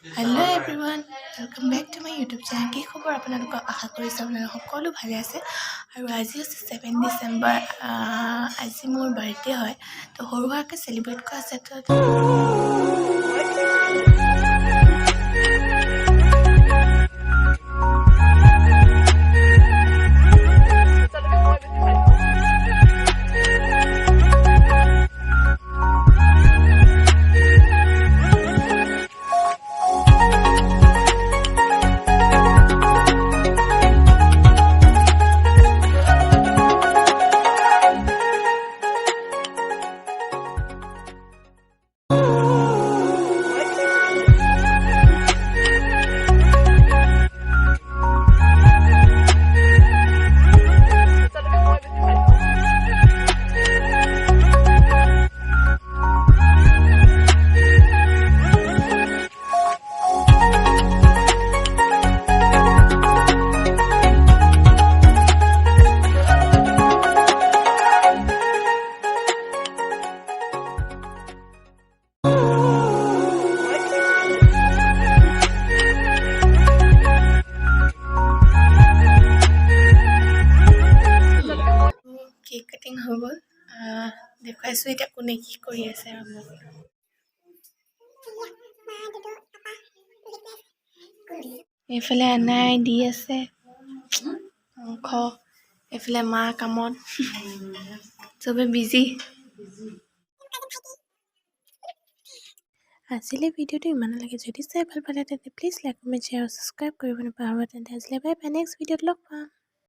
Hello' everyone, welcome back to my YouTube channel. কি খবৰ আপোনালোকক? আশা কৰিছোঁ আপোনালোক সকলো ভালে আছে। আৰু আজি হৈছে 7 ডিচেম্বৰ। আজি মোৰ বাৰ্থডে হয়, তো সৰু সুৰাকৈ চেলিব্ৰেট কৰা আছে। কেক কাটিং হৈ গ'ল। দেখুৱাইছোঁ এতিয়া কোনে কি কৰি আছে। এইফালে আনাই দি আছে মাংস, এইফালে মা কামত, চবে বিজি। আজিলে ভিডিঅ'টো ইমানলৈকে। যদি চাই ভাল পালে তেন্তে প্লিজ লাইক, কমেণ্ট, শ্বেয়াৰ আৰু ছাবস্ক্ৰাইব কৰিব নাপাহৰিব। তেন্তে আজিলৈ বাই বাই, নেক্সট ভিডিঅ'ত লগ পাম।